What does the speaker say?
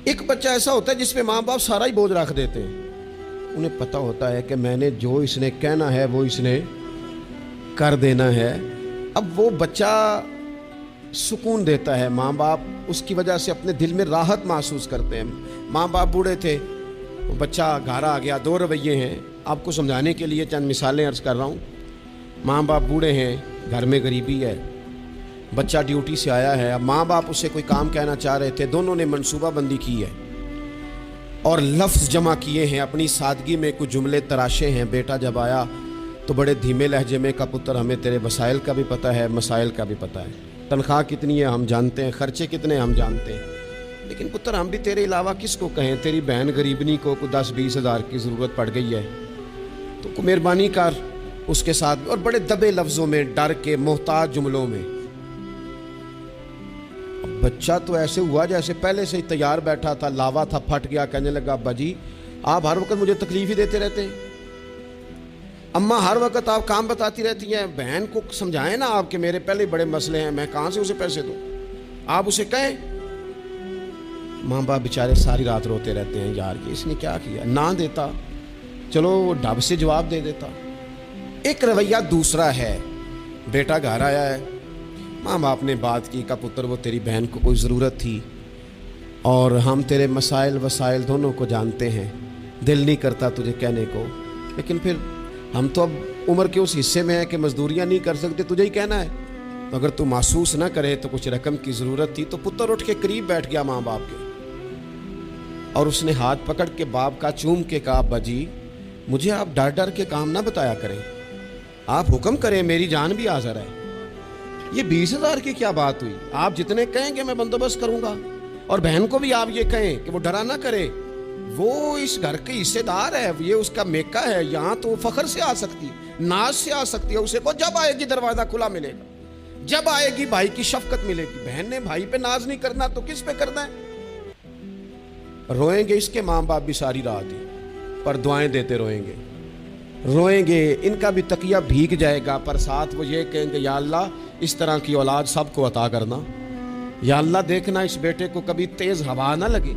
ایک بچہ ایسا ہوتا ہے جس پہ ماں باپ سارا ہی بوجھ رکھ دیتے ہیں. انہیں پتہ ہوتا ہے کہ میں نے جو اس نے کہنا ہے وہ اس نے کر دینا ہے. اب وہ بچہ سکون دیتا ہے, ماں باپ اس کی وجہ سے اپنے دل میں راحت محسوس کرتے ہیں. ماں باپ بوڑھے تھے, بچہ گھر آ گیا, دو رویے ہیں. آپ کو سمجھانے کے لیے چند مثالیں عرض کر رہا ہوں. ماں باپ بوڑھے ہیں, گھر میں غریبی ہے, بچہ ڈیوٹی سے آیا ہے. اب ماں باپ اسے کوئی کام کہنا چاہ رہے تھے, دونوں نے منصوبہ بندی کی ہے اور لفظ جمع کیے ہیں, اپنی سادگی میں کچھ جملے تراشے ہیں. بیٹا جب آیا تو بڑے دھیمے لہجے میں کہا, پتر ہمیں تیرے وسائل کا بھی پتہ ہے, مسائل کا بھی پتہ ہے, تنخواہ کتنی ہے ہم جانتے ہیں, خرچے کتنے ہم جانتے ہیں, لیکن پتر ہم بھی تیرے علاوہ کس کو کہیں, تیری بہن غریبنی کو 10-20 ہزار کی ضرورت پڑ گئی ہے, تو مہربانی کر اس کے ساتھ. اور بڑے دبے لفظوں میں, ڈر کے, محتاج جملوں میں. بچہ تو ایسے ہوا جیسے پہلے سے ہی تیار بیٹھا تھا, لاوا تھا, پھٹ گیا. کہنے لگا, ابا جی آپ ہر وقت مجھے تکلیف ہی دیتے رہتے ہیں, اماں ہر وقت آپ کام بتاتی رہتی ہیں, بہن کو سمجھائیں نا آپ کہ میرے پہلے بڑے مسئلے ہیں, میں کہاں سے اسے پیسے دوں, آپ اسے کہیں. ماں باپ بیچارے ساری رات روتے رہتے ہیں, یار یہ اس نے کیا کیا. نہ دیتا, چلو ڈب سے جواب دے دیتا. ایک رویہ دوسرا ہے, بیٹا گھر آیا ہے, ماں باپ نے بات کی, کا پتر وہ تیری بہن کو کوئی ضرورت تھی اور ہم تیرے مسائل وسائل دونوں کو جانتے ہیں, دل نہیں کرتا تجھے کہنے کو, لیکن پھر ہم تو اب عمر کے اس حصے میں ہیں کہ مزدوریاں نہیں کر سکتے, تجھے ہی کہنا ہے. اگر تو محسوس نہ کرے تو کچھ رقم کی ضرورت تھی. تو پتر اٹھ کے قریب بیٹھ گیا ماں باپ کے, اور اس نے ہاتھ پکڑ کے باپ کا چوم کے کہا, ابا جی مجھے آپ ڈر ڈر کے کام نہ بتایا کریں, آپ حکم کریں, میری جان بھی حاضر ہے. یہ 20 ہزار کی کیا بات ہوئی, آپ جتنے کہیں گے میں بندوبست کروں گا. اور بہن کو بھی آپ یہ کہیں کہ وہ ڈرا نہ کرے, وہ اس گھر کے حصے دار ہے, یہ اس کا میکا ہے, یہاں تو فخر سے آ سکتی, ناز سے آ سکتی ہے. اسے کو جب آئے گی دروازہ کھلا ملے گا, جب آئے گی بھائی کی شفقت ملے گی. بہن نے بھائی پہ ناز نہیں کرنا تو کس پہ کرنا ہے. روئیں گے اس کے ماں باپ بھی ساری رات ہی, پر دعائیں دیتے روئیں گے, روئیں گے, ان کا بھی تکیہ بھیگ جائے گا, پر ساتھ وہ یہ کہیں گے, یا اللہ اس طرح کی اولاد سب کو عطا کرنا, یا اللہ دیکھنا اس بیٹے کو کبھی تیز ہوا نہ لگے.